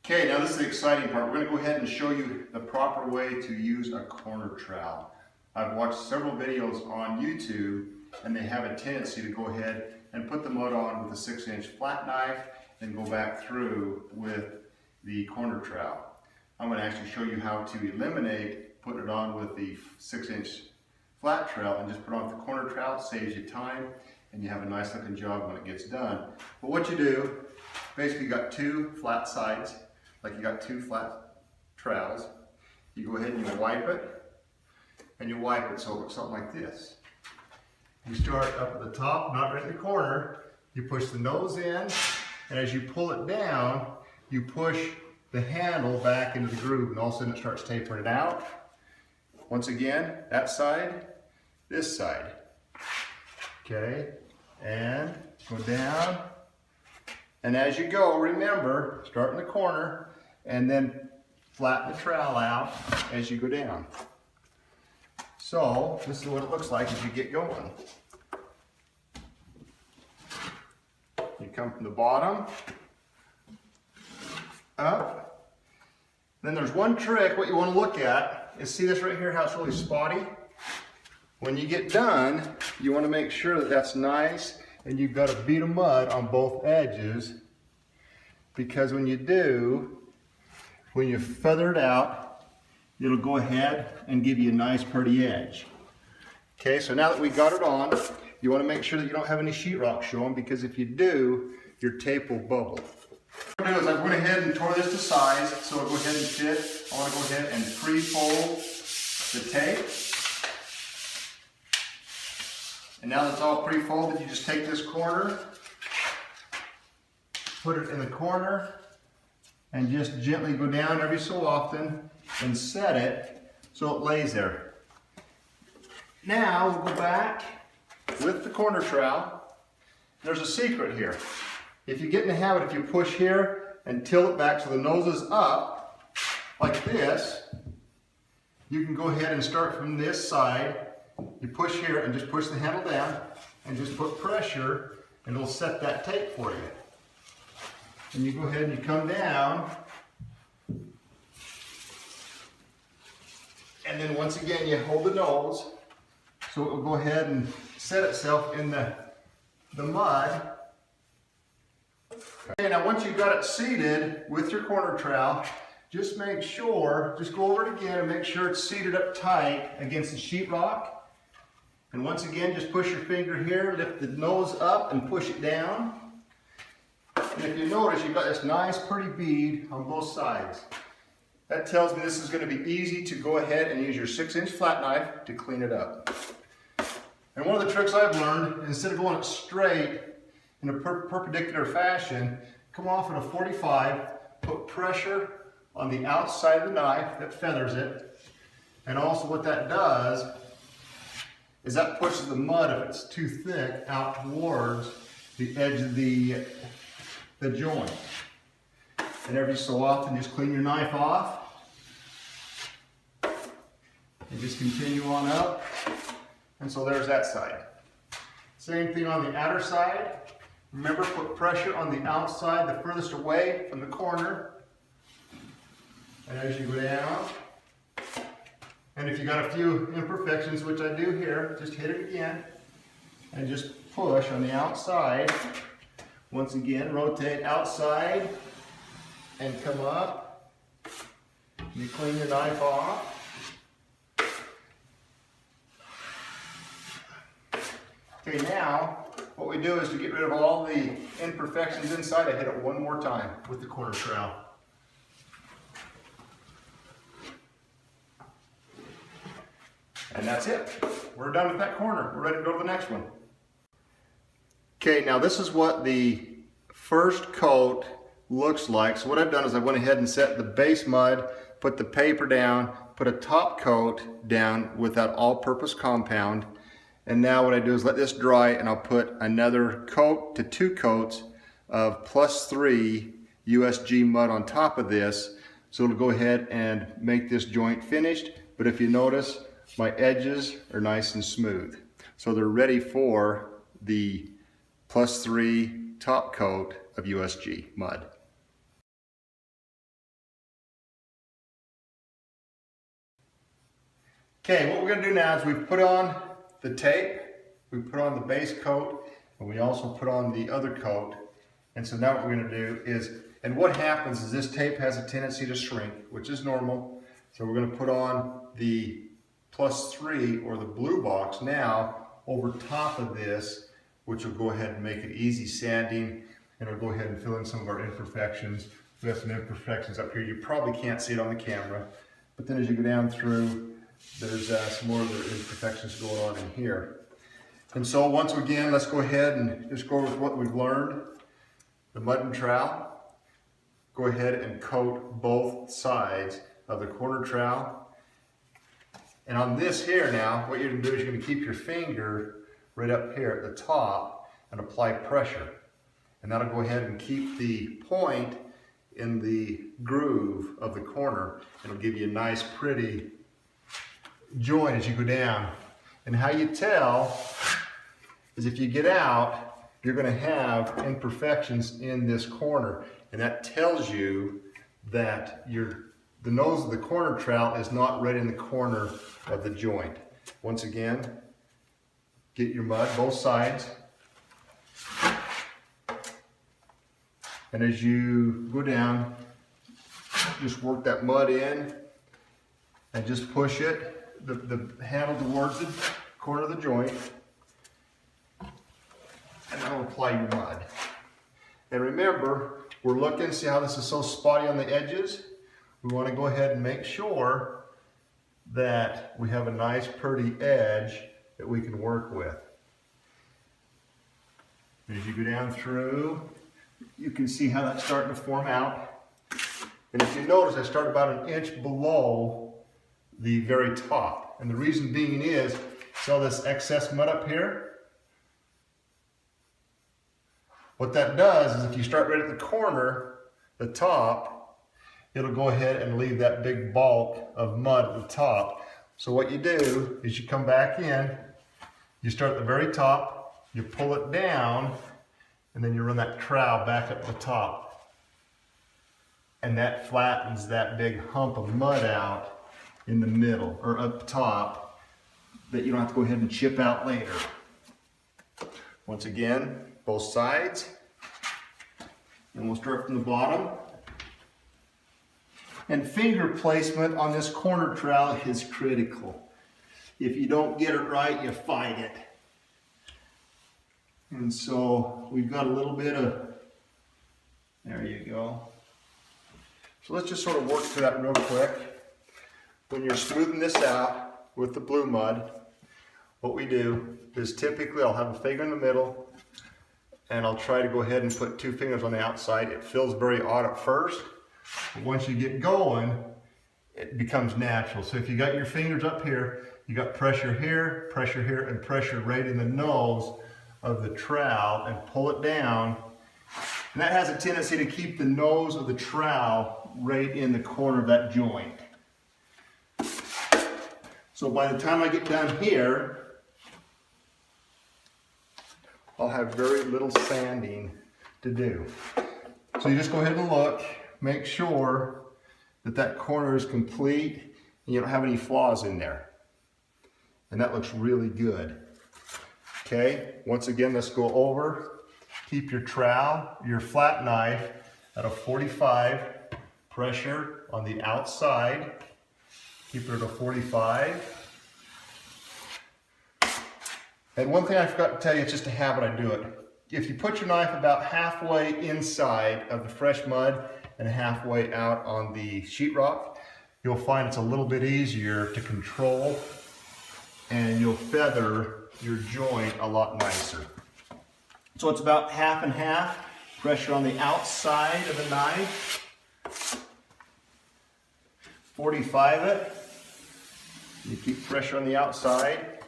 Okay, now this is the exciting part. We're going to go ahead and show you the proper way to use a corner trowel. I've watched several videos on YouTube and they have a tendency to go ahead and put the mud on with a 6-inch flat knife and go back through with the corner trowel. I'm going to actually show you how to eliminate putting it on with the 6-inch flat trowel and just put on with the corner trowel. It saves you time and you have a nice looking job when it gets done. But what you do, basically you got two flat sides, like you got two flat trowels. You go ahead and you wipe it, and you wipe it so it looks something like this. You start up at the top, not right in the corner. You push the nose in, and as you pull it down, you push the handle back into the groove, and all of a sudden it starts tapering it out. Once again, that side, this side. Okay, and go down. And as you go, remember, start in the corner and then flatten the trowel out as you go down. So this is what it looks like as you get going. You come from the bottom, up. Then there's one trick. What you want to look at is, see this right here, how it's really spotty? When you get done, you want to make sure that that's nice and you've got a bead of mud on both edges, because when you do, when you feather it out, it'll go ahead and give you a nice pretty edge. Okay, so now that we got it on, you want to make sure that you don't have any sheetrock showing, because if you do, your tape will bubble. What I'm going to do is I went ahead and tore this to size, so it'll go ahead and fit. I want to go ahead and pre-fold the tape. And now that it's all pre-folded, you just take this corner, put it in the corner, and just gently go down every so often and set it so it lays there. Now we'll go back with the corner trowel. There's a secret here. If you get in the habit, if you push here and tilt it back so the nose is up, like this, you can go ahead and start from this side. You push here and just push the handle down and just put pressure and it'll set that tape for you. And you go ahead and you come down, and then once again you hold the nose so it will go ahead and set itself in the mud. Okay, now once you've got it seated with your corner trowel, just make sure, just go over it again and make sure it's seated up tight against the sheetrock. And once again, just push your finger here, lift the nose up and push it down. And if you notice, you've got this nice pretty bead on both sides. That tells me this is going to be easy to go ahead and use your 6-inch flat knife to clean it up. And one of the tricks I've learned, instead of going it straight in a perpendicular fashion, come off at a 45, put pressure on the outside of the knife that feathers it. And also what that does is that pushes the mud, if it's too thick, out towards the edge of the joint. And every so often, just clean your knife off and just continue on up. And so there's that side. Same thing on the outer side. Remember, put pressure on the outside, the furthest away from the corner. And as you go down, and if you got a few imperfections, which I do here, just hit it again and just push on the outside. Once again, rotate outside and come up. You clean your knife off. Okay, now what we do is to get rid of all the imperfections inside, I hit it one more time with the corner trowel. And that's it. We're done with that corner. We're ready to go to the next one. Okay, now this is what the first coat looks like. So what I've done is I went ahead and set the base mud, put the paper down, put a top coat down with that all-purpose compound. And now what I do is let this dry and I'll put another coat to 2 coats of +3 USG mud on top of this. So it'll go ahead and make this joint finished. But if you notice, my edges are nice and smooth. So they're ready for the +3 top coat of USG mud. Okay, what we're going to do now is we've put on the tape, we put on the base coat, and we also put on the other coat. And so now what we're going to do is, and what happens is this tape has a tendency to shrink, which is normal. So we're going to put on the +3 or the blue box now over top of this, which will go ahead and make it easy sanding, and it'll go ahead and fill in some of our imperfections. We have some imperfections up here. You probably can't see it on the camera, but then as you go down through, there's some more of the imperfections going on in here. And so once again, let's go ahead and just go over what we've learned. The mud and trowel. Go ahead and coat both sides of the corner trowel. And on this here now, what you're going to do is you're going to keep your finger right up here at the top and apply pressure. And that'll go ahead and keep the point in the groove of the corner. It'll give you a nice pretty joint as you go down. And how you tell is if you get out, you're going to have imperfections in this corner. And that tells you that the nose of the corner trowel is not right in the corner of the joint. Once again, get your mud, both sides. And as you go down, just work that mud in and just push it, the handle towards the corner of the joint. And that'll apply your mud. And remember, we're looking, see how this is so spotty on the edges? We want to go ahead and make sure that we have a nice pretty edge that we can work with. And as you go down through, you can see how that's starting to form out. And if you notice, I start about 1 inch below the very top. And the reason being is, see all this excess mud up here? What that does is if you start right at the corner, the top, it'll go ahead and leave that big bulk of mud at the top. So what you do is you come back in, you start at the very top, you pull it down, and then you run that trowel back up the top. And that flattens that big hump of mud out in the middle, or up top, that you don't have to go ahead and chip out later. Once again, both sides. And we'll start from the bottom. And finger placement on this corner trowel is critical. If you don't get it right, you fight it. And so we've got a little bit of, there you go. So let's just sort of work through that real quick. When you're smoothing this out with the blue mud, what we do is typically I'll have a finger in the middle and I'll try to go ahead and put 2 fingers on the outside. It feels very odd at first, but once you get going, it becomes natural. So if you got your fingers up here, you got pressure here, and pressure right in the nose of the trowel, and pull it down. And that has a tendency to keep the nose of the trowel right in the corner of that joint. So by the time I get down here, I'll have very little sanding to do. So you just go ahead and look, make sure that that corner is complete and you don't have any flaws in there. And that looks really good. Okay, once again, let's go over. Keep your trowel, your flat knife at a 45, pressure on the outside. Keep it at a 45. And one thing I forgot to tell you, it's just a habit I do it. If you put your knife about halfway inside of the fresh mud and halfway out on the sheetrock, you'll find it's a little bit easier to control and you'll feather your joint a lot nicer. So it's about half and half, pressure on the outside of the knife, 45 it, you keep pressure on the outside.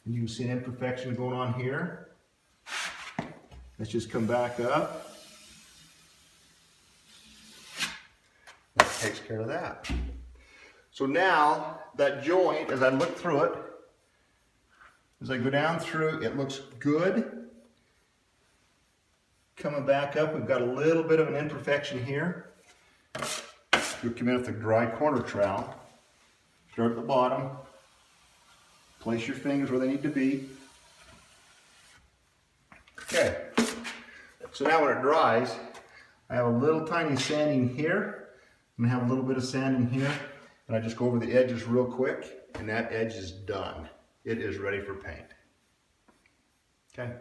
You can see an imperfection going on here. Let's just come back up. That takes care of that. So now that joint, as I look through it, as I go down through, it looks good. Coming back up, we've got a little bit of an imperfection here. We'll come in with a dry corner trowel. Start at the bottom. Place your fingers where they need to be. Okay. So now when it dries, I have a little tiny sanding here. I'm gonna have a little bit of sanding here. And I just go over the edges real quick, and that edge is done. It is ready for paint. Okay.